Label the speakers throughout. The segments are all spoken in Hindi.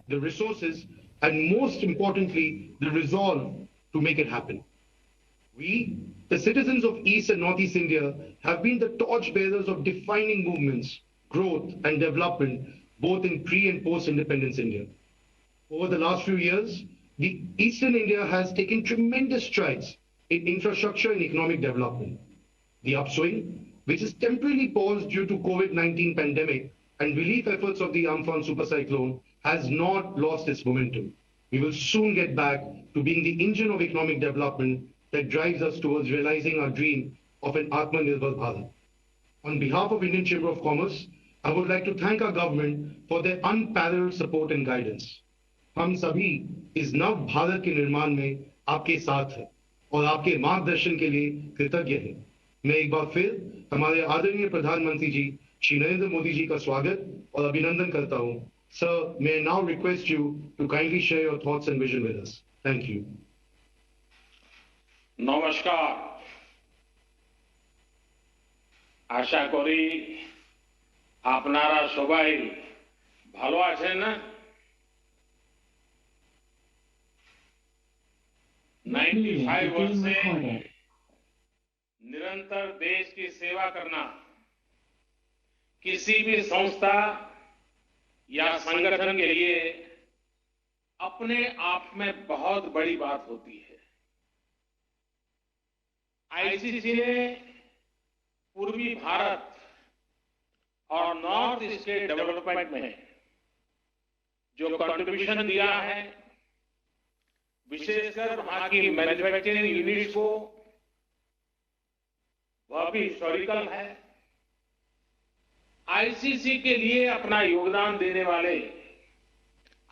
Speaker 1: the resources, and most importantly, the resolve to make it happen. We, the citizens of East and Northeast India, have been the torchbearers of defining movements, growth, and development, both in pre and post-independence India. Over the last few years, the Eastern India has taken tremendous strides in infrastructure and economic development. The upswing, which is temporarily paused due to COVID-19 pandemic and relief efforts of the Amphan supercyclone, has not lost its momentum. We will soon get back to being the engine of economic development that drives us towards realizing our dream of an Atmanirbhar Bharat. On behalf of Indian Chamber of Commerce, I would like to thank our government for their unparalleled support and guidance. हम सभी इस नव भारत के निर्माण में आपके साथ हैं और आपके मार्गदर्शन के लिए कृतज्ञ हैं। मैं एक बार फिर हमारे आदरणीय प्रधानमंत्री जी श्री नरेंद्र मोदी जी का स्वागत और अभिनंदन करता हूं। Sir, may I now request you to kindly share your thoughts and vision with us. Thank you.
Speaker 2: নমস্কার। আশা করি আপনারা সবাই ভালো আছেন না? 95 वर्ष से निरंतर देश की सेवा करना किसी भी संस्था या संगठन के लिए अपने आप में बहुत बड़ी बात होती है। आईसीसी ने पूर्वी भारत और नॉर्थ ईस्ट के डेवलपमेंट में जो कंट्रीब्यूशन दिया है, विशेषकर वहां की मैन्युफैक्चरिंग यूनिट्स को, वह भी हिस्टोरिकल है। आईसीसी के लिए अपना योगदान देने वाले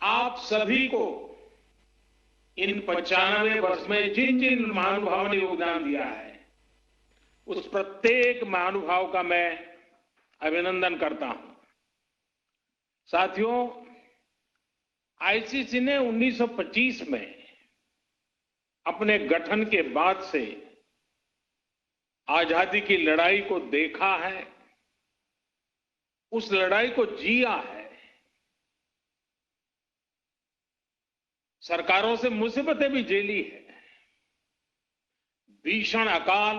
Speaker 2: आप सभी को इन 95 वर्ष में जिन जिन महानुभावों ने योगदान दिया है, उस प्रत्येक महानुभाव का मैं अभिनंदन करता हूं। साथियों, आईसीसी ने 1925 में अपने गठन के बाद से आजादी की लड़ाई को देखा है, उस लड़ाई को जिया है। सरकारों से मुसीबतें भी झेली है, भीषण अकाल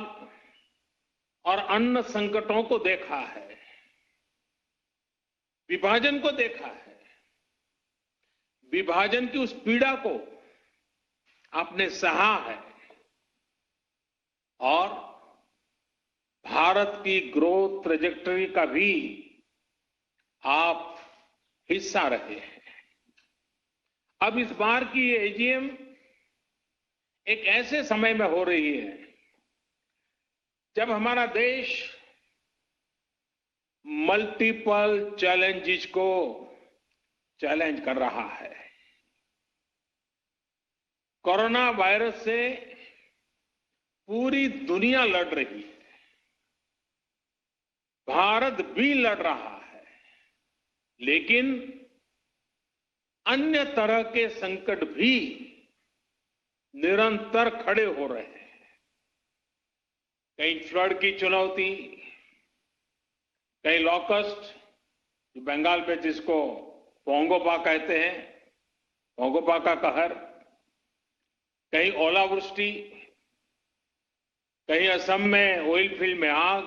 Speaker 2: और अन्न संकटों को देखा है, विभाजन को देखा है। विभाजन की उस पीड़ा को आपने सहा है और भारत की ग्रोथ ट्रेजेक्टरी का भी आप हिस्सा रहे हैं। अब इस बार की एजीएम एक ऐसे समय में हो रही है जब हमारा देश मल्टीपल चैलेंजेस को चैलेंज कर रहा है। कोरोना वायरस से पूरी दुनिया लड़ रही है, भारत भी लड़ रहा है, लेकिन अन्य तरह के संकट भी निरंतर खड़े हो रहे हैं। कहीं फ्लड की चुनौती, कहीं लॉकस्ट, जो बंगाल में जिसको पोंगोपा कहते हैं, पोंगोपा का कहर, कहीं ओलावृष्टि, कहीं असम में ऑयल फील्ड में आग,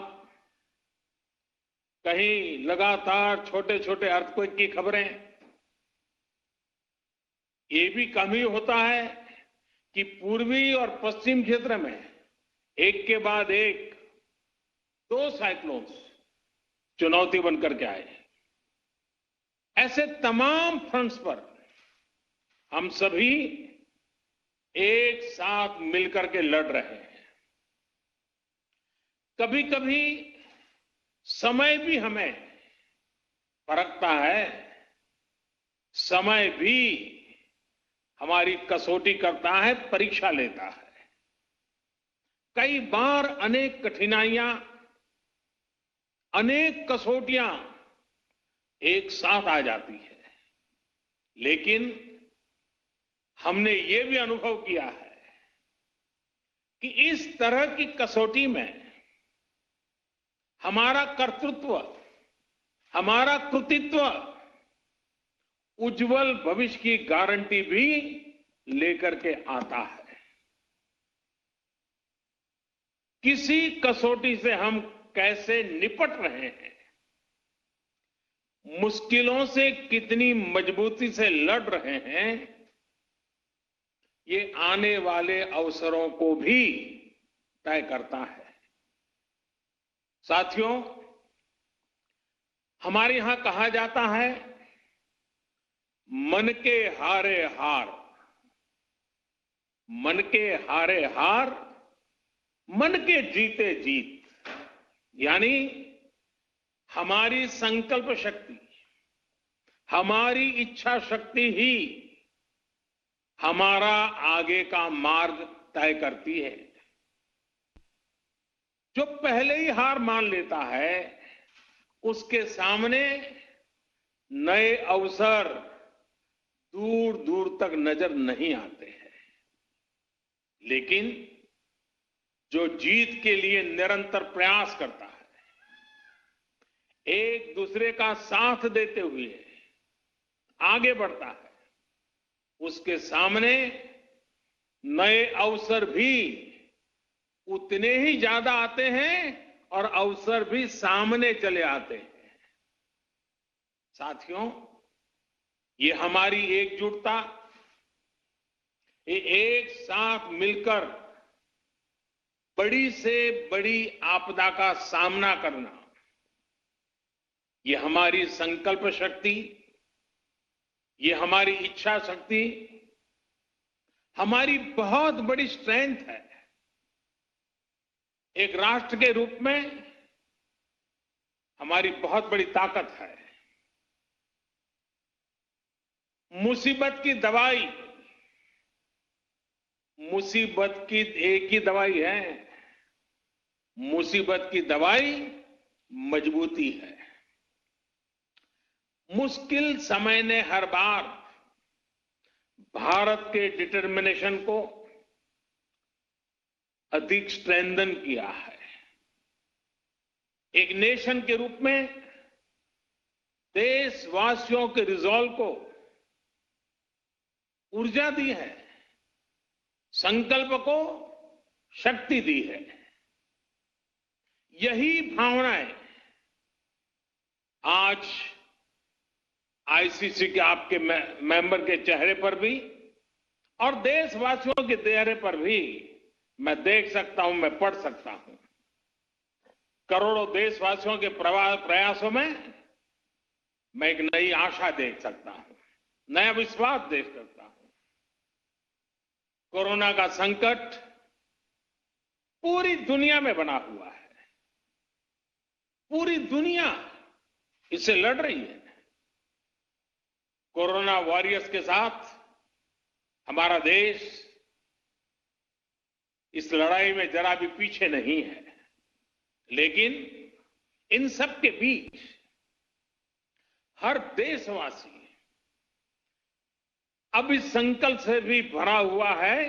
Speaker 2: कहीं लगातार छोटे छोटे अर्थक्वेक की खबरें। ये भी कम ही होता है कि पूर्वी और पश्चिम क्षेत्र में एक के बाद एक 2 साइक्लोन्स चुनौती बनकर के आए। ऐसे तमाम फ्रंट्स पर हम सभी एक साथ मिलकर के लड़ रहे हैं। कभी कभी समय भी हमें परखता है, समय भी हमारी कसौटी करता है, परीक्षा लेता है। कई बार अनेक कठिनाइयां, अनेक कसौटियां एक साथ आ जाती है, लेकिन हमने ये भी अनुभव किया है कि इस तरह की कसौटी में हमारा कर्तृत्व, हमारा कृतित्व उज्जवल भविष्य की गारंटी भी लेकर के आता है। किसी कसौटी से हम कैसे निपट रहे हैं, मुश्किलों से कितनी मजबूती से लड़ रहे हैं, ये आने वाले अवसरों को भी तय करता है। साथियों, हमारे यहां कहा जाता है, मन के हारे हार, मन के हारे हार, मन के जीते जीत। यानी हमारी संकल्प शक्ति, हमारी इच्छा शक्ति ही हमारा आगे का मार्ग तय करती है। जो पहले ही हार मान लेता है, उसके सामने नए अवसर दूर दूर तक नजर नहीं आते हैं। लेकिन जो जीत के लिए निरंतर प्रयास करता है, एक दूसरे का साथ देते हुए आगे बढ़ता है, उसके सामने नए अवसर भी उतने ही ज्यादा आते हैं और अवसर भी सामने चले आते हैं। साथियों, ये हमारी एकजुटता, ये एक साथ मिलकर बड़ी से बड़ी आपदा का सामना करना, ये हमारी संकल्प शक्ति, ये हमारी इच्छा शक्ति, हमारी बहुत बड़ी स्ट्रेंथ है। एक राष्ट्र के रूप में हमारी बहुत बड़ी ताकत है। मुसीबत की दवाई, मुसीबत की एक ही दवाई है, मुसीबत की दवाई मजबूती है। मुश्किल समय ने हर बार भारत के डिटर्मिनेशन को अधिक स्ट्रेंथन किया है। एक नेशन के रूप में देशवासियों के रिजॉल्व को ऊर्जा दी है, संकल्प को शक्ति दी है। यही भावनाएं आज आईसीसी के आपके मेंबर के चेहरे पर भी और देशवासियों के चेहरे पर भी मैं देख सकता हूं, मैं पढ़ सकता हूं। करोड़ों देशवासियों के प्रयासों में मैं एक नई आशा देख सकता हूं, नया विश्वास देख सकता हूं। कोरोना का संकट पूरी दुनिया में बना हुआ है, पूरी दुनिया इससे लड़ रही है। कोरोना वॉरियर्स के साथ हमारा देश इस लड़ाई में जरा भी पीछे नहीं है। लेकिन इन सब के बीच हर देशवासी अब इस संकल्प से भी भरा हुआ है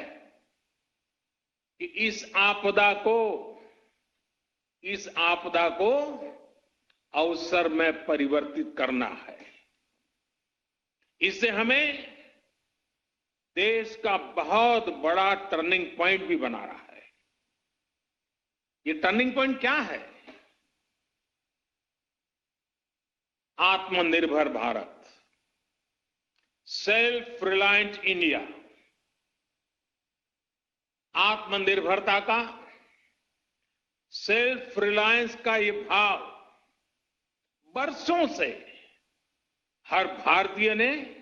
Speaker 2: कि इस आपदा को अवसर में परिवर्तित करना है। इससे हमें देश का बहुत बड़ा टर्निंग पॉइंट भी बना रहा है। ये टर्निंग पॉइंट क्या है? आत्मनिर्भर भारत, सेल्फ रिलायंट इंडिया। आत्मनिर्भरता का, सेल्फ रिलायंस का ये भाव बरसों से हर भारतीय ने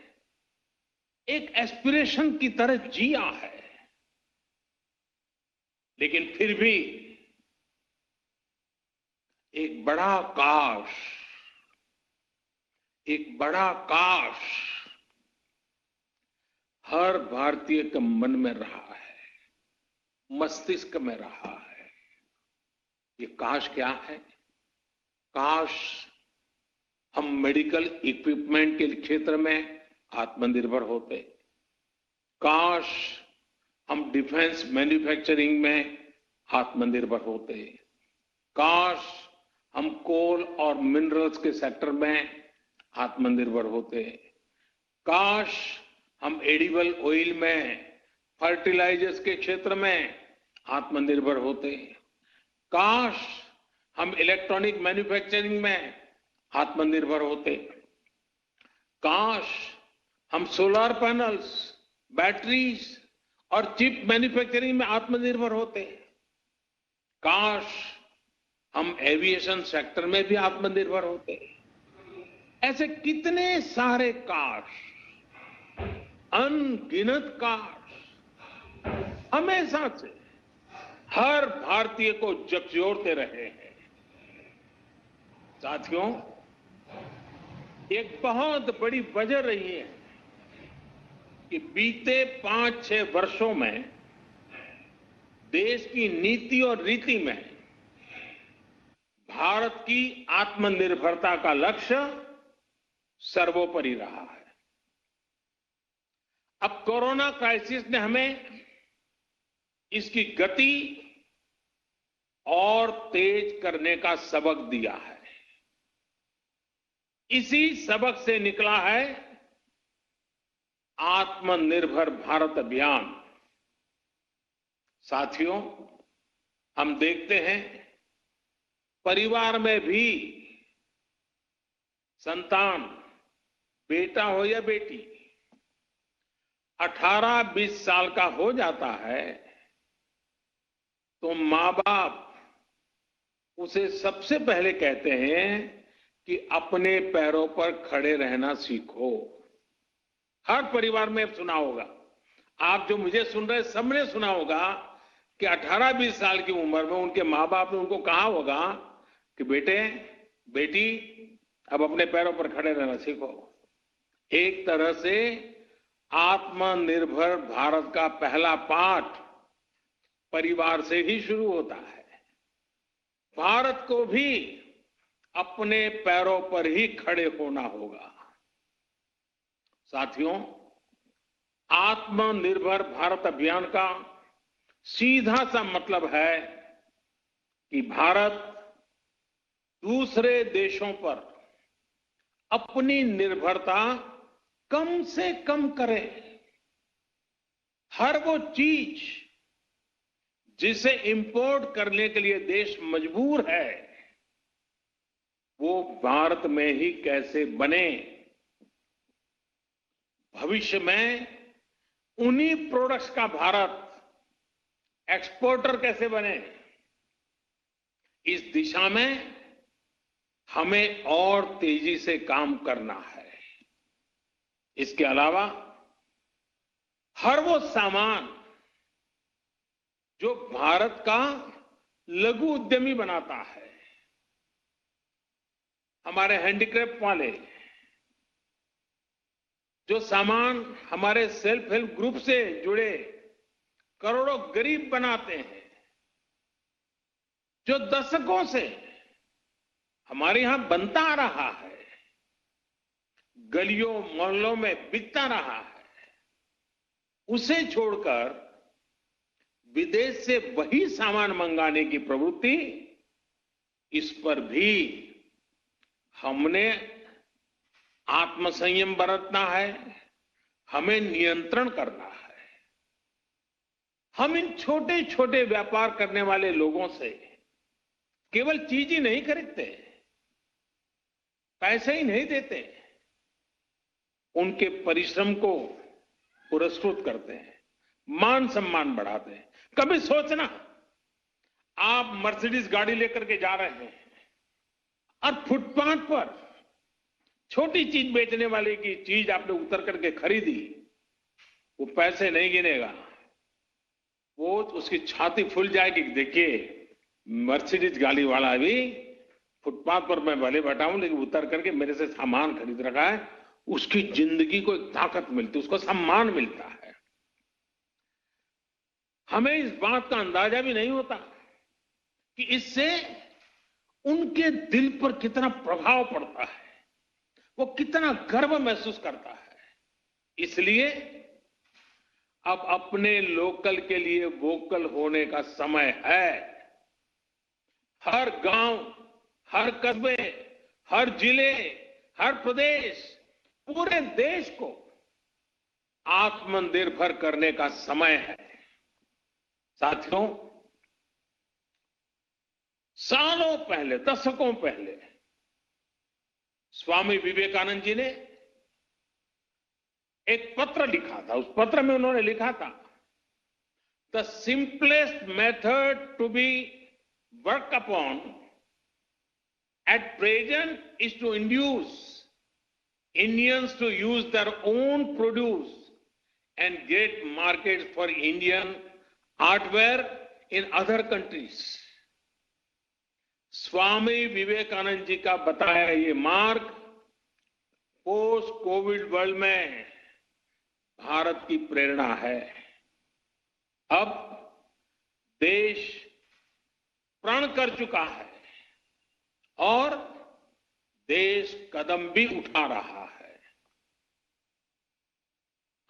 Speaker 2: एक एस्पिरेशन की तरह जिया है। लेकिन फिर भी एक बड़ा काश हर भारतीय के मन में रहा है, मस्तिष्क में रहा है। ये काश क्या है? काश हम मेडिकल इक्विपमेंट के क्षेत्र में आत्मनिर्भर होते, काश हम डिफेंस मैन्युफैक्चरिंग में आत्मनिर्भर होते, काश हम कोल और मिनरल्स के सेक्टर में आत्मनिर्भर होते, काश हम एडिबल ऑयल में, फर्टिलाइजर्स के क्षेत्र में आत्मनिर्भर होते। काश हम इलेक्ट्रॉनिक मैन्युफैक्चरिंग में आत्मनिर्भर होते। काश हम सोलर पैनल्स, बैटरीज और चिप मैन्युफैक्चरिंग में आत्मनिर्भर होते। काश हम एविएशन सेक्टर में भी आत्मनिर्भर होते। ऐसे कितने सारे काश, अनगिनत काश हमेशा से हर भारतीय को झकझोरते रहे हैं। साथियों, एक बहुत बड़ी वजह रही है कि बीते 5-6 वर्षों में देश की नीति और रीति में भारत की आत्मनिर्भरता का लक्ष्य सर्वोपरि रहा है। अब कोरोना क्राइसिस ने हमें इसकी गति और तेज करने का सबक दिया है। इसी सबक से निकला है आत्मनिर्भर भारत अभियान। साथियों, हम देखते हैं परिवार में भी संतान, बेटा हो या बेटी, 18-20 साल का हो जाता है तो मां बाप उसे सबसे पहले कहते हैं कि अपने पैरों पर खड़े रहना सीखो। हर परिवार में सुना होगा, आप जो मुझे सुन रहे सबने सुना होगा कि 18-20 साल की उम्र में उनके मां बाप ने उनको कहा होगा कि बेटे, बेटी, अब अपने पैरों पर खड़े रहना सीखो। एक तरह से आत्मनिर्भर भारत का पहला पाठ परिवार से ही शुरू होता है। भारत को भी अपने पैरों पर ही खड़े होना होगा। साथियों, आत्मनिर्भर भारत अभियान का सीधा सा मतलब है कि भारत दूसरे देशों पर अपनी निर्भरता कम से कम करे। हर वो चीज जिसे इंपोर्ट करने के लिए देश मजबूर है, वो भारत में ही कैसे बने। भविष्य में उन्हीं प्रोडक्ट्स का भारत एक्सपोर्टर कैसे बने, इस दिशा में हमें और तेजी से काम करना है। इसके अलावा हर वो सामान जो भारत का लघु उद्यमी बनाता है, हमारे हैंडीक्राफ्ट वाले जो सामान हमारे सेल्फ हेल्प ग्रुप से जुड़े करोड़ों गरीब बनाते हैं, जो दशकों से हमारे यहां बनता आ रहा है, गलियों मोहल्लों में बिकता रहा है, उसे छोड़कर विदेश से वही सामान मंगाने की प्रवृत्ति, इस पर भी हमने आत्मसंयम बरतना है, हमें नियंत्रण करना है। हम इन छोटे छोटे व्यापार करने वाले लोगों से केवल चीज ही नहीं खरीदते, पैसे ही नहीं देते, उनके परिश्रम को पुरस्कृत करते हैं, मान सम्मान बढ़ाते हैं। कभी सोचना, आप मर्सिडीज गाड़ी लेकर के जा रहे हैं और फुटपाथ पर छोटी चीज बेचने वाले की चीज आपने उतर करके खरीदी, वो पैसे नहीं गिनेगा, वो उसकी छाती फूल जाएगी। देखिए, मर्सिडीज गाड़ी वाला भी फुटपाथ पर मैं भले बैठा हूं, लेकिन उतर करके मेरे से सामान खरीद रखा है, उसकी जिंदगी को एक ताकत मिलती है, उसको सम्मान मिलता है। हमें इस बात का अंदाजा भी नहीं होता कि इससे उनके दिल पर कितना प्रभाव पड़ता है, वो कितना गर्व महसूस करता है। इसलिए अब अपने लोकल के लिए वोकल होने का समय है। हर गांव, हर कस्बे, हर जिले, हर प्रदेश, पूरे देश को आत्मनिर्भर करने का समय है। साथियों, सालों पहले, दशकों पहले स्वामी विवेकानंद जी ने एक पत्र लिखा था। उस पत्र में उन्होंने लिखा था, the simplest method to be work upon at present is to induce Indians to use their own produce and get markets for Indian artware in other countries. Swami Vivekananda ji का बताया ये मार्ग पोस्ट कोविड वर्ल्ड में भारत की प्रेरणा है। अब देश प्रण कर चुका है और देश कदम भी उठा रहा है।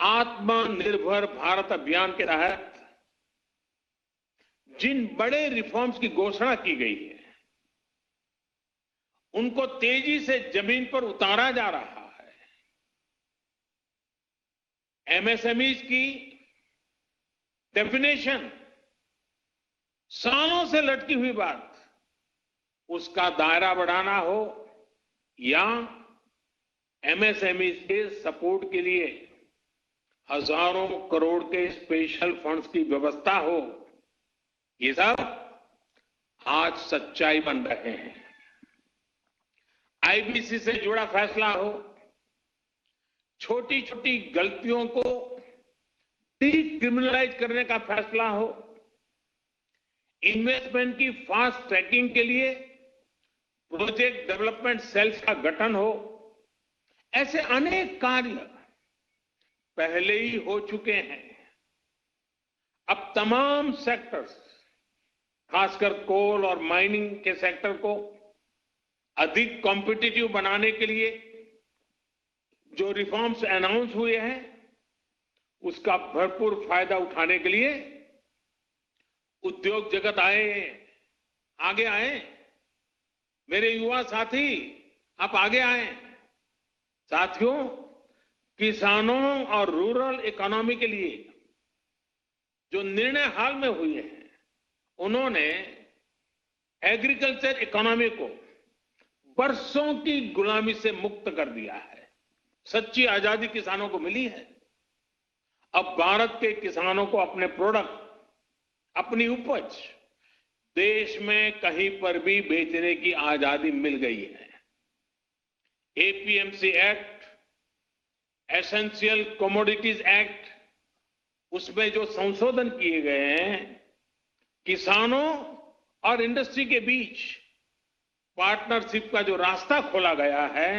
Speaker 2: आत्मनिर्भर भारत अभियान के तहत जिन बड़े रिफॉर्म्स की घोषणा की गई है, उनको तेजी से जमीन पर उतारा जा रहा है। एमएसएमईज की डेफिनेशन सालों से लटकी हुई बात, उसका दायरा बढ़ाना हो या एमएसएमई के सपोर्ट के लिए हजारों करोड़ के स्पेशल फंड्स की व्यवस्था हो, ये सब आज सच्चाई बन रहे हैं। आईबीसी से जुड़ा फैसला हो, छोटी छोटी गलतियों को डिक्रिमिनलाइज करने का फैसला हो, इन्वेस्टमेंट की फास्ट ट्रैकिंग के लिए प्रोजेक्ट डेवलपमेंट सेल्स का गठन हो, ऐसे अनेक कार्य पहले ही हो चुके हैं। अब तमाम सेक्टर्स, खासकर कोल और माइनिंग के सेक्टर को अधिक कॉम्पिटिटिव बनाने के लिए जो रिफॉर्म्स अनाउंस हुए हैं, उसका भरपूर फायदा उठाने के लिए उद्योग जगत आगे आए। मेरे युवा साथी, आप आगे आए। साथियों, किसानों और रूरल इकोनॉमी के लिए जो निर्णय हाल में हुए हैं, उन्होंने एग्रीकल्चर इकोनॉमी को बरसों की गुलामी से मुक्त कर दिया है। सच्ची आजादी किसानों को मिली है। अब भारत के किसानों को अपने प्रोडक्ट, अपनी उपज देश में कहीं पर भी बेचने की आजादी मिल गई है। APMC act, essential commodities act, उसमें जो संशोधन किए गए हैं, किसानों और इंडस्ट्री के बीच पार्टनरशिप का जो रास्ता खोला गया है,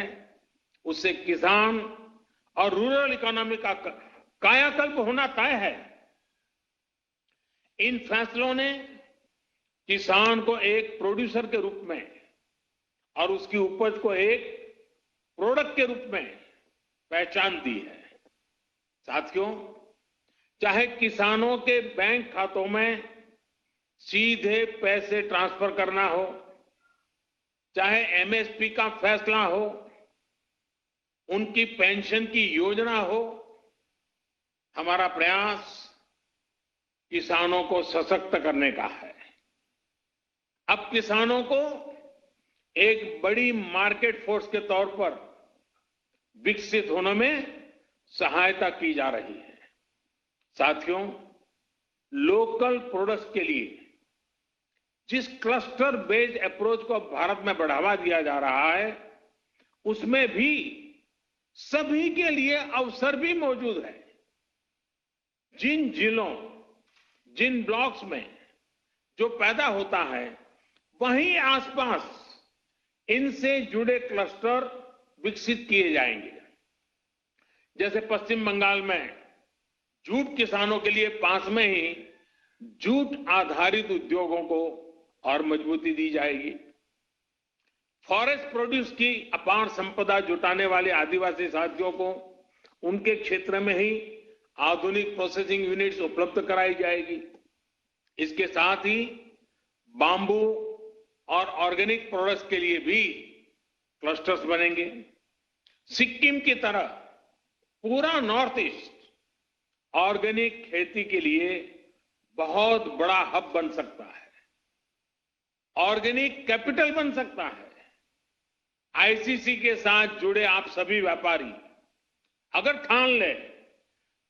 Speaker 2: उससे किसान और रूरल इकोनॉमी का कायाकल्प होना तय है। इन फैसलों ने किसान को एक प्रोड्यूसर के रूप में और उसकी उपज को एक प्रोडक्ट के रूप में पहचान दी है। साथियों, चाहे किसानों के बैंक खातों में सीधे पैसे ट्रांसफर करना हो, चाहे एमएसपी का फैसला हो, उनकी पेंशन की योजना हो, हमारा प्रयास किसानों को सशक्त करने का है। अब किसानों को एक बड़ी मार्केट फोर्स के तौर पर विकसित होने में सहायता की जा रही है। साथियों, लोकल प्रोडक्ट्स के लिए जिस क्लस्टर बेस्ड अप्रोच को भारत में बढ़ावा दिया जा रहा है, उसमें भी सभी के लिए अवसर भी मौजूद है। जिन जिलों, जिन ब्लॉक्स में जो पैदा होता है, वहीं आसपास इनसे जुड़े क्लस्टर विकसित किए जाएंगे। जैसे पश्चिम बंगाल में जूट किसानों के लिए पास में ही जूट आधारित उद्योगों को और मजबूती दी जाएगी। फॉरेस्ट प्रोड्यूस की अपार संपदा जुटाने वाले आदिवासी साथियों को उनके क्षेत्र में ही आधुनिक प्रोसेसिंग यूनिट्स उपलब्ध कराई जाएगी। इसके साथ ही बांबू और ऑर्गेनिक प्रोडक्ट्स के लिए भी क्लस्टर्स बनेंगे। सिक्किम की तरह पूरा नॉर्थ ईस्ट ऑर्गेनिक खेती के लिए बहुत बड़ा हब बन सकता है, ऑर्गेनिक कैपिटल बन सकता है। आईसीसी के साथ जुड़े आप सभी व्यापारी अगर ठान ले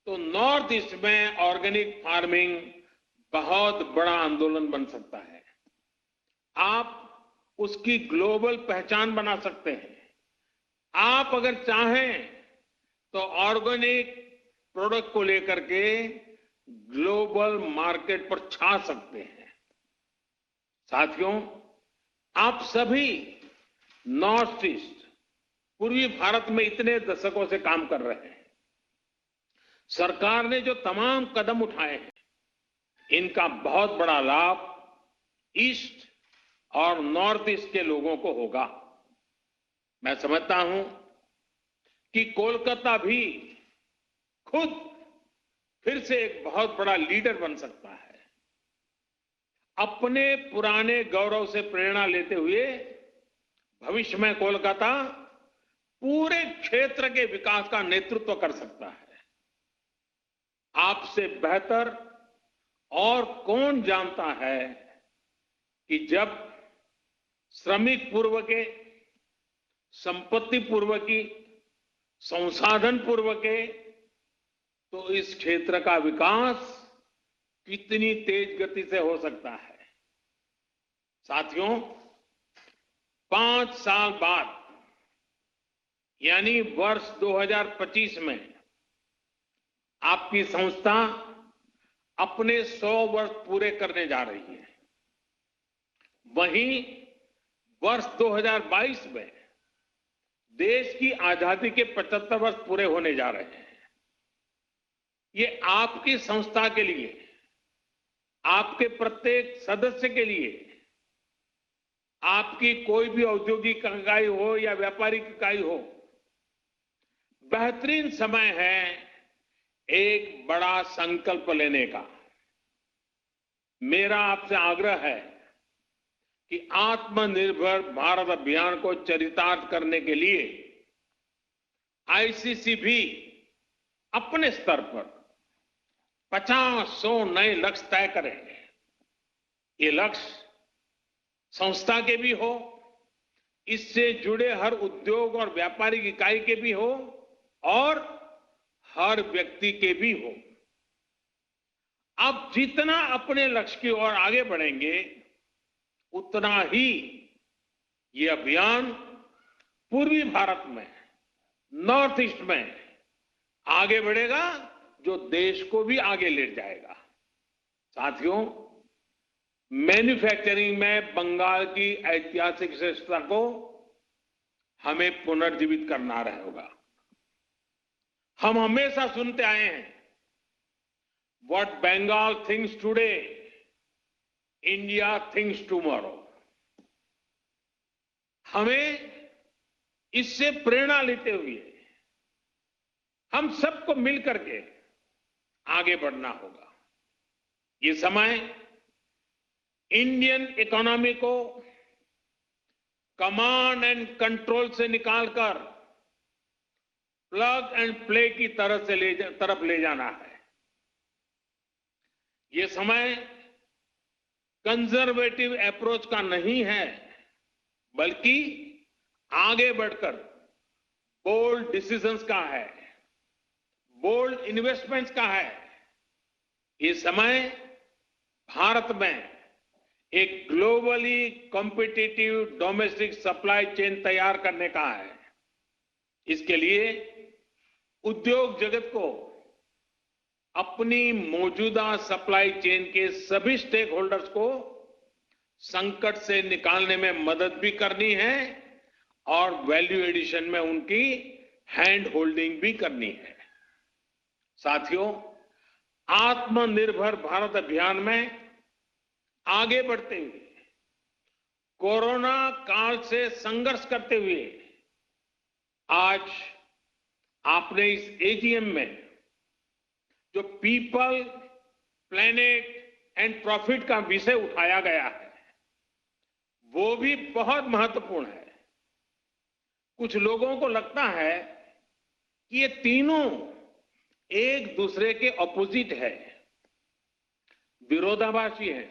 Speaker 2: तो नॉर्थ ईस्ट में ऑर्गेनिक फार्मिंग बहुत बड़ा आंदोलन बन सकता है। आप उसकी ग्लोबल पहचान बना सकते हैं। आप अगर चाहें तो ऑर्गेनिक प्रोडक्ट को लेकर के ग्लोबल मार्केट पर छा सकते हैं। साथियों, आप सभी नॉर्थ ईस्ट, पूर्वी भारत में इतने दशकों से काम कर रहे हैं। सरकार ने जो तमाम कदम उठाए हैं, इनका बहुत बड़ा लाभ ईस्ट और नॉर्थ ईस्ट के लोगों को होगा। मैं समझता हूं कि कोलकाता भी खुद फिर से एक बहुत बड़ा लीडर बन सकता है। अपने पुराने गौरव से प्रेरणा लेते हुए भविष्य में कोलकाता पूरे क्षेत्र के विकास का नेतृत्व कर सकता है। आपसे बेहतर और कौन जानता है कि जब श्रमिक पूर्व के, संपत्ति पूर्व की, संसाधन पूर्व के, तो इस क्षेत्र का विकास कितनी तेज गति से हो सकता है। साथियों, 5 साल बाद यानी वर्ष 2025 में आपकी संस्था अपने 100 वर्ष पूरे करने जा रही है। वहीं वर्ष 2022 में देश की आजादी के 75 वर्ष पूरे होने जा रहे हैं। ये आपकी संस्था के लिए, आपके प्रत्येक सदस्य के लिए, आपकी कोई भी औद्योगिक इकाई हो या व्यापारिक इकाई हो, बेहतरीन समय है एक बड़ा संकल्प लेने का। मेरा आपसे आग्रह है कि आत्मनिर्भर भारत अभियान को चरितार्थ करने के लिए आईसीसी भी अपने स्तर पर 50-100 नए लक्ष्य तय करेंगे। ये लक्ष्य संस्था के भी हो, इससे जुड़े हर उद्योग और व्यापारिक इकाई के भी हो और हर व्यक्ति के भी हो। अब जितना अपने लक्ष्य की ओर आगे बढ़ेंगे, उतना ही ये अभियान पूर्वी भारत में, नॉर्थ ईस्ट में आगे बढ़ेगा, जो देश को भी आगे ले जाएगा। साथियों, मैन्युफैक्चरिंग में बंगाल की ऐतिहासिक श्रेष्ठता को हमें पुनर्जीवित करना होगा। हम हमेशा सुनते आए हैं, what Bengal thinks today, India thinks tomorrow. हमें इससे प्रेरणा लेते हुए हम सबको मिलकर के आगे बढ़ना होगा। ये समय इंडियन इकोनॉमी को कमांड एंड कंट्रोल से निकालकर प्लग एंड प्ले की तरफ ले जाना है। ये समय कंजर्वेटिव अप्रोच का नहीं है, बल्कि आगे बढ़कर बोल्ड डिसीजंस का है, बोल्ड इन्वेस्टमेंट्स का है। ये समय भारत में एक globally competitive domestic supply chain तैयार करने का है। इसके लिए उद्योग जगत को अपनी मौजूदा सप्लाई चेन के सभी स्टेक होल्डर्स को संकट से निकालने में मदद भी करनी है और वैल्यू एडिशन में उनकी हैंड होल्डिंग भी करनी है। साथियों, आत्मनिर्भर भारत अभियान में आगे बढ़ते हुए, कोरोना काल से संघर्ष करते हुए, आज आपने इस एजीएम में जो पीपल, प्लेनेट एंड प्रॉफिट का विषय उठाया गया है, वो भी बहुत महत्वपूर्ण है। कुछ लोगों को लगता है कि ये तीनों एक दूसरे के ऑपोजिट है, विरोधाभासी है,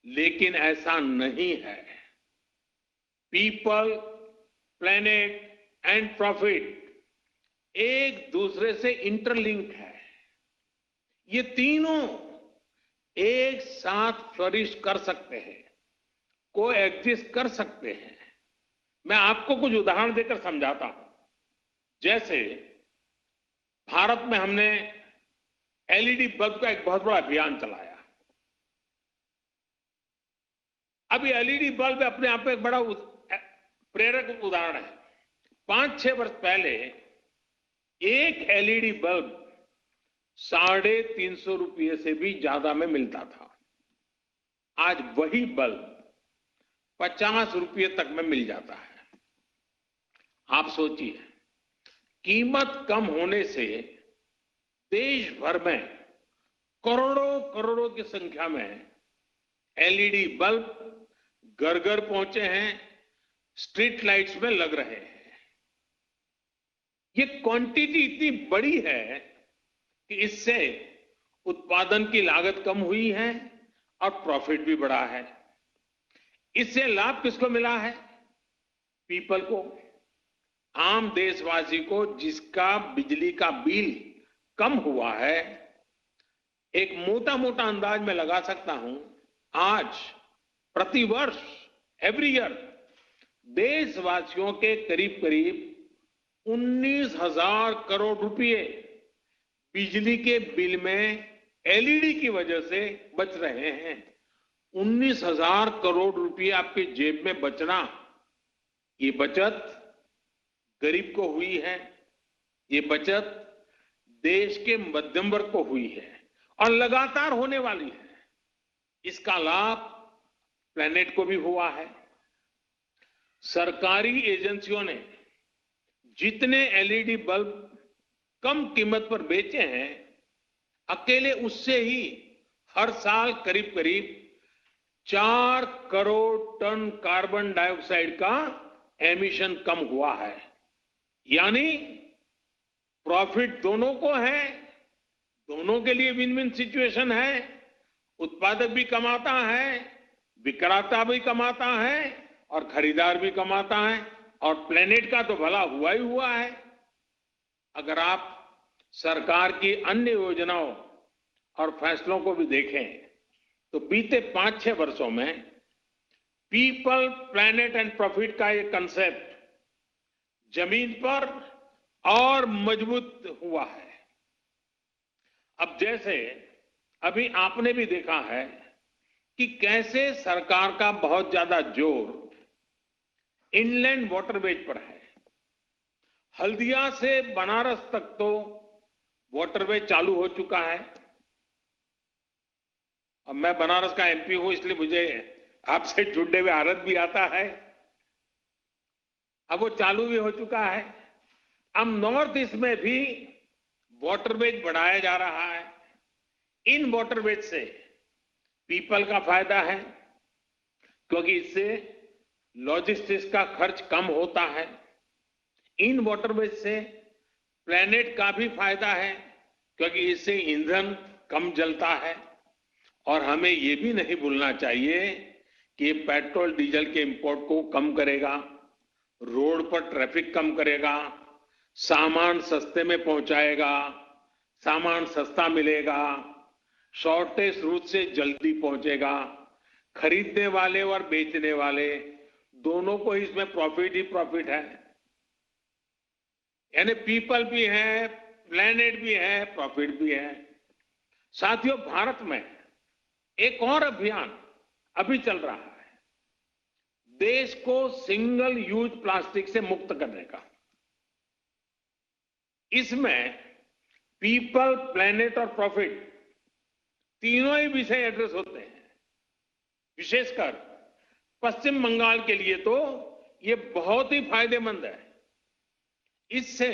Speaker 2: लेकिन ऐसा नहीं है। पीपल, प्लेनेट एंड प्रॉफिट एक दूसरे से इंटरलिंक है। ये तीनों एक साथ फ्लरिश कर सकते हैं, को एग्जिस्ट कर सकते हैं। मैं आपको कुछ उदाहरण देकर समझाता हूं। जैसे भारत में हमने एलईडी बल्ब का एक बहुत बड़ा अभियान चलाया। अब ये एलईडी बल्ब अपने आप में एक बड़ा प्रेरक उदाहरण है। 5-6 वर्ष पहले एक एलईडी बल्ब 350 रुपये से भी ज्यादा में मिलता था। आज वही बल्ब 50 रुपये तक में मिल जाता है। आप सोचिए, कीमत कम होने से देश भर में करोड़ों करोड़ों की संख्या में एलईडी बल्ब घर घर पहुंचे हैं, स्ट्रीट लाइट्स में लग रहे हैं। ये क्वांटिटी इतनी बड़ी है कि इससे उत्पादन की लागत कम हुई है और प्रॉफिट भी बढ़ा है। इससे लाभ किसको मिला है? पीपल को, आम देशवासी को, जिसका बिजली का बिल कम हुआ है। एक मोटा मोटा अंदाज में लगा सकता हूं, आज प्रतिवर्ष एवरी ईयर देशवासियों के करीब करीब 19,000 करोड़ रुपए बिजली के बिल में एलईडी की वजह से बच रहे हैं। 19,000 करोड़ रुपए आपके जेब में बचना, ये बचत गरीब को हुई है, ये बचत देश के मध्यम वर्ग को हुई है और लगातार होने वाली है। इसका लाभ प्लेनेट को भी हुआ है। सरकारी एजेंसियों ने जितने एलईडी बल्ब कम कीमत पर बेचे हैं, अकेले उससे ही हर साल करीब करीब 4 करोड़ टन कार्बन डाइऑक्साइड का एमिशन कम हुआ है। यानी प्रॉफिट दोनों को है, दोनों के लिए विन विन सिचुएशन है। उत्पादक भी कमाता है, विक्रेता भी कमाता है और खरीदार भी कमाता है, और प्लेनेट का तो भला हुआ ही हुआ है। अगर आप सरकार की अन्य योजनाओं और फैसलों को भी देखें तो बीते 5-6 वर्षों में पीपल, प्लेनेट एंड प्रॉफिट का ये कंसेप्ट जमीन पर और मजबूत हुआ है। अब जैसे अभी आपने भी देखा है कि कैसे सरकार का बहुत ज्यादा जोर इनलैंड वाटरवेज पर है। हल्दिया से बनारस तक तो वाटरवे चालू हो चुका है। अब मैं बनारस का एमपी हूं, इसलिए मुझे आपसे जुड़ने में आनंद भी आता है। अब वो चालू भी हो चुका है। अब नॉर्थ ईस्ट में भी वाटरवेज बढ़ाया जा रहा है। इन वाटरवेज से पीपल का फायदा है, क्योंकि इससे लॉजिस्टिक्स का खर्च कम होता है। इन वाटरवेज से प्लेनेट का भी फायदा है, क्योंकि इससे ईंधन कम जलता है। और हमें यह भी नहीं भूलना चाहिए कि पेट्रोल डीजल के इंपोर्ट को कम करेगा, रोड पर ट्रैफिक कम करेगा, सामान सस्ते में पहुंचाएगा, सामान सस्ता मिलेगा, शॉर्टेज रूट से जल्दी पहुंचेगा। खरीदने वाले और बेचने वाले दोनों को इसमें प्रॉफिट ही प्रॉफिट है। यानी पीपल भी है, प्लेनेट भी है, प्रॉफिट भी है। साथियों, भारत में एक और अभियान अभी चल रहा है, देश को सिंगल यूज प्लास्टिक से मुक्त करने का। इसमें पीपल, प्लेनेट और प्रॉफिट तीनों ही विषय एड्रेस होते हैं। विशेषकर पश्चिम बंगाल के लिए तो ये बहुत ही फायदेमंद है। इससे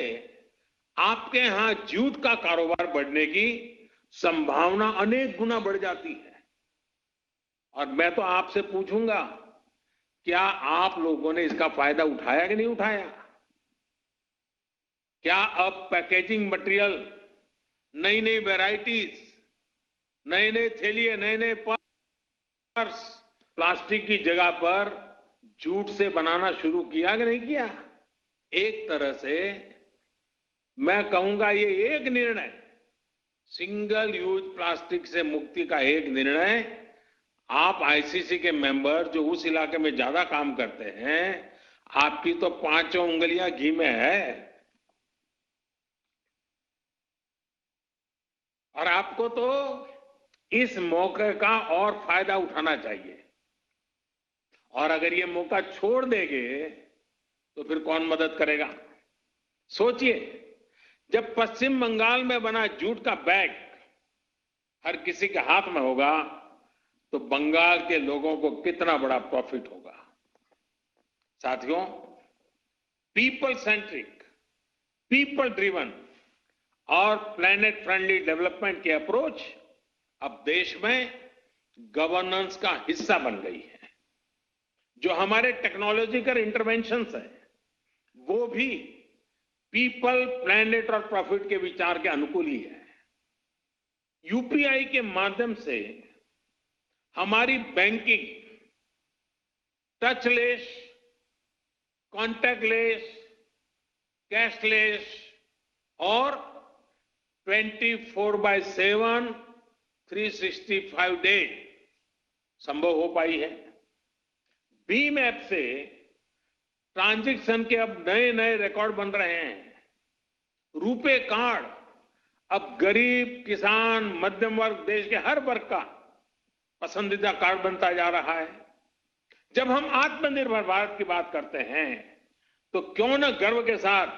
Speaker 2: आपके यहां जूट का कारोबार बढ़ने की संभावना अनेक गुना बढ़ जाती है। और मैं तो आपसे पूछूंगा, क्या आप लोगों ने इसका फायदा उठाया कि नहीं उठाया? क्या अब पैकेजिंग मटेरियल नई नई वैरायटीज, नए नए थैलिए, नए नए पर्स प्लास्टिक की जगह पर जूट से बनाना शुरू किया कि नहीं किया? एक तरह से मैं कहूंगा ये एक निर्णय, सिंगल यूज प्लास्टिक से मुक्ति का एक निर्णय, आप आईसीसी के मेंबर जो उस इलाके में ज्यादा काम करते हैं, आपकी तो पांचों उंगलियां घी में है और आपको तो इस मौके का और फायदा उठाना चाहिए। और अगर ये मौका छोड़ देंगे तो फिर कौन मदद करेगा? सोचिए, जब पश्चिम बंगाल में बना जूट का बैग हर किसी के हाथ में होगा तो बंगाल के लोगों को कितना बड़ा प्रॉफिट होगा। साथियों, पीपल सेंट्रिक, पीपल ड्रिवन और प्लैनेट फ्रेंडली डेवलपमेंट की अप्रोच अब देश में गवर्नेंस का हिस्सा बन गई है। जो हमारे टेक्नोलॉजिकल इंटरवेंशंस है वो भी पीपल, प्लैनेट और प्रॉफिट के विचार के अनुकूल ही है। यूपीआई के माध्यम से हमारी बैंकिंग टचलेस, कॉन्टैक्टलेस, कैशलेस और 24/7 365 डे संभव हो पाई है। भीम ऐप से ट्रांजैक्शन के अब नए नए रिकॉर्ड बन रहे हैं। रुपे कार्ड अब गरीब, किसान, मध्यम वर्ग, देश के हर वर्ग का पसंदीदा कार्ड बनता जा रहा है। जब हम आत्मनिर्भर भारत की बात करते हैं तो क्यों न गर्व के साथ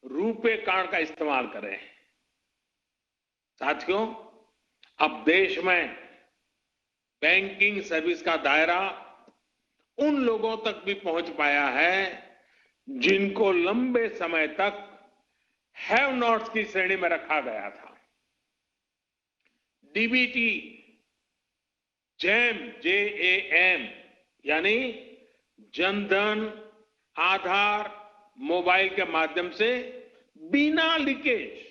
Speaker 2: रुपे कार्ड का इस्तेमाल करें। साथियों, अब देश में बैंकिंग सर्विस का दायरा उन लोगों तक भी पहुंच पाया है जिनको लंबे समय तक हैव नॉट्स की श्रेणी में रखा गया था। डीबीटी, जैम, JAM यानी जनधन, आधार, मोबाइल के माध्यम से बिना लीकेज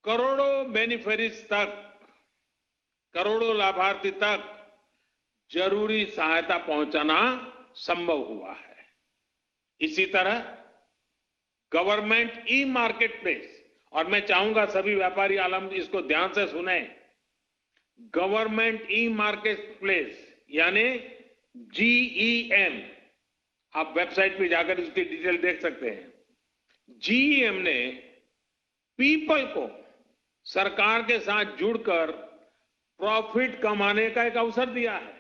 Speaker 2: करोड़ों बेनिफिशियरीज तक, करोड़ों लाभार्थी तक जरूरी सहायता पहुंचाना संभव हुआ है। इसी तरह गवर्नमेंट ई मार्केट प्लेस, और मैं चाहूंगा सभी व्यापारी आलम इसको ध्यान से सुने, गवर्नमेंट ई मार्केट प्लेस यानी GEM, आप वेबसाइट पे जाकर इसकी डिटेल देख सकते हैं। GEM ने पीपल को सरकार के साथ जुड़कर प्रॉफिट कमाने का एक अवसर दिया है।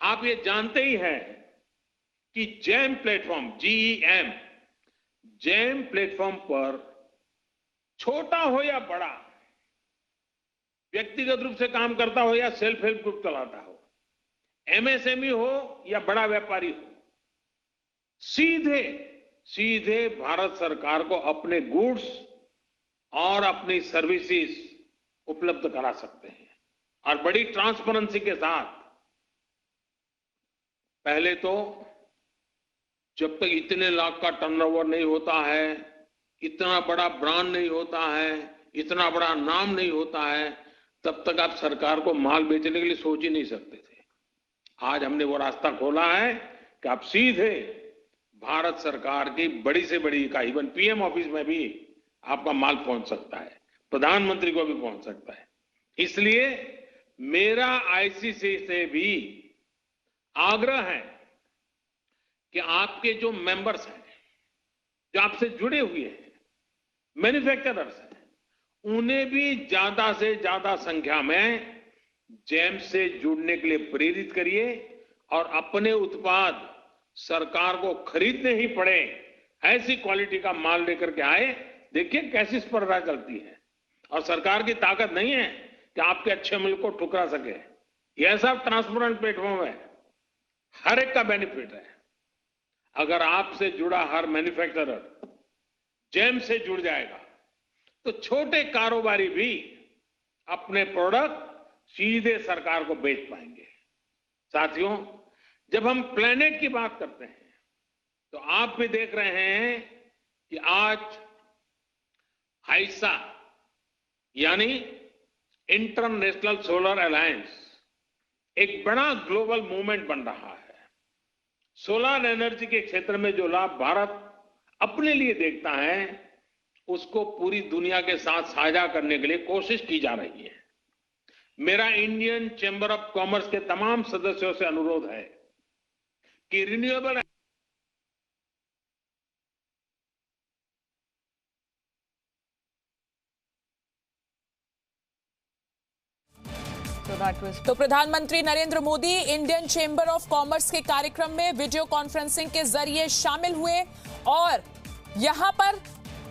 Speaker 2: आप ये जानते ही हैं कि jam platform, GEM, jam platform पर छोटा हो या बड़ा, व्यक्तिगत रूप से काम करता हो या सेल्फ हेल्प ग्रुप चलाता हो, MSME हो या बड़ा व्यापारी हो, सीधे सीधे भारत सरकार को अपने गुड्स और अपनी सर्विसेज उपलब्ध करा सकते हैं और बड़ी ट्रांसपेरेंसी के साथ। पहले तो जब तक इतने लाख का टर्नओवर नहीं होता है, इतना बड़ा ब्रांड नहीं होता है, इतना बड़ा नाम नहीं होता है, तब तक आप सरकार को माल बेचने के लिए सोच ही नहीं सकते थे। आज हमने वो रास्ता खोला है कि आप सीधे भारत सरकार की बड़ी से बड़ी इकाई, इवन PM ऑफिस में भी आपका माल पहुंच सकता है, प्रधानमंत्री को भी पहुंच सकता है। इसलिए मेरा ICC से भी आग्रह है कि आपके जो मेंबर्स हैं, जो आपसे जुड़े हुए हैं, मैन्युफैक्चरर्स हैं, उन्हें भी ज्यादा से ज्यादा संख्या में जैम से जुड़ने के लिए प्रेरित करिए और अपने उत्पाद सरकार को खरीदने ही पड़े ऐसी क्वालिटी का माल लेकर के आए। देखिए कैसी स्पर्धा चलती है और सरकार की ताकत नहीं है कि आपके अच्छे माल को ठुकरा सके। यह सब ट्रांसपेरेंट प्लेटफॉर्म है, हर एक का बेनिफिट है। अगर आपसे जुड़ा हर मैन्युफैक्चरर जैम से जुड़ जाएगा तो छोटे कारोबारी भी अपने प्रोडक्ट सीधे सरकार को बेच पाएंगे। साथियों, जब हम प्लैनेट की बात करते हैं तो आप भी देख रहे हैं कि आज आइसा यानी इंटरनेशनल सोलर अलायंस एक बड़ा ग्लोबल मूवमेंट बन रहा है। सोलर एनर्जी के क्षेत्र में जो लाभ भारत अपने लिए देखता है, उसको पूरी दुनिया के साथ साझा करने के लिए कोशिश की जा रही है। मेरा इंडियन चैम्बर ऑफ कॉमर्स के तमाम सदस्यों से अनुरोध है कि रिन्यूएबल
Speaker 3: तो प्रधानमंत्री Narendra Modi Indian chamber of commerce के कार्यक्रम में वीडियो कॉन्फ्रेंसिंग के जरिए शामिल हुए और यहां पर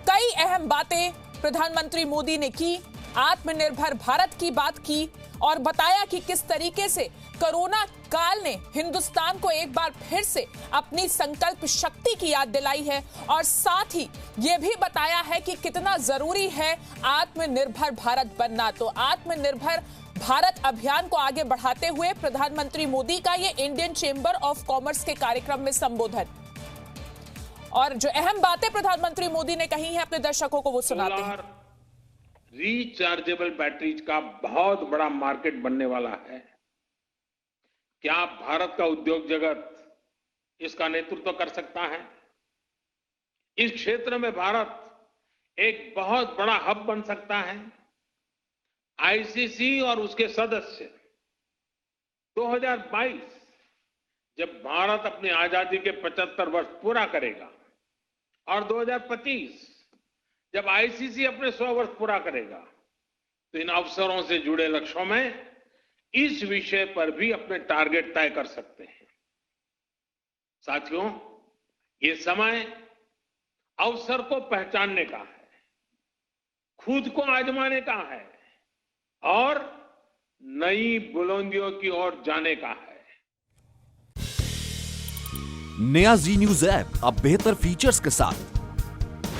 Speaker 3: कई अहम बातें प्रधानमंत्री मोदी ने की। आत्मनिर्भर भारत की बात की और बताया कि किस तरीके से कोरोना काल ने हिंदुस्तान को एक बार फिर से अपनी संकल्प शक्ति की याद दिलाई है और साथ ही यह भी बताया है कि कितना जरूरी है आत्मनिर्भर भारत बनना। तो आत्मनिर्भर भारत अभियान को आगे बढ़ाते हुए प्रधानमंत्री मोदी का ये इंडियन चैम्बर ऑफ कॉमर्स के कार्यक्रम में संबोधन और जो अहम बातें प्रधानमंत्री मोदी ने कही हैं अपने दर्शकों को वो सुनाते हैं।
Speaker 2: रिचार्जेबल बैटरीज का बहुत बड़ा मार्केट बनने वाला है। क्या भारत का उद्योग जगत इसका नेतृत्व कर सकता है? इस क्षेत्र में भारत एक बहुत बड़ा हब बन सकता है। आईसीसी और उसके सदस्य 2022 जब भारत अपनी आजादी के 75 वर्ष पूरा करेगा और 2025 जब आईसीसी अपने 100 वर्ष पूरा करेगा, तो इन अवसरों से जुड़े लक्ष्यों में इस विषय पर भी अपने टारगेट तय कर सकते हैं। साथियों, ये समय अवसर को पहचानने का है, खुद को आजमाने का है और नई बुलंदियों की ओर जाने का है।
Speaker 4: नया जी न्यूज ऐप अब बेहतर फीचर्स के साथ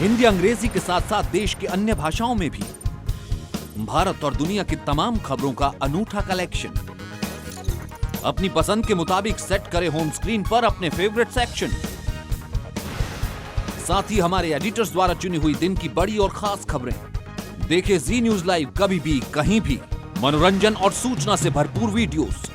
Speaker 4: हिंदी अंग्रेजी के साथ साथ देश की अन्य भाषाओं में भी भारत और दुनिया की तमाम खबरों का अनूठा कलेक्शन। अपनी पसंद के मुताबिक सेट करें होम स्क्रीन पर अपने फेवरेट सेक्शन। साथ ही हमारे एडिटर्स द्वारा चुनी हुई दिन की बड़ी और खास खबरें। देखें जी न्यूज लाइव कभी भी कहीं भी। मनोरंजन और सूचना से भरपूर वीडियोस,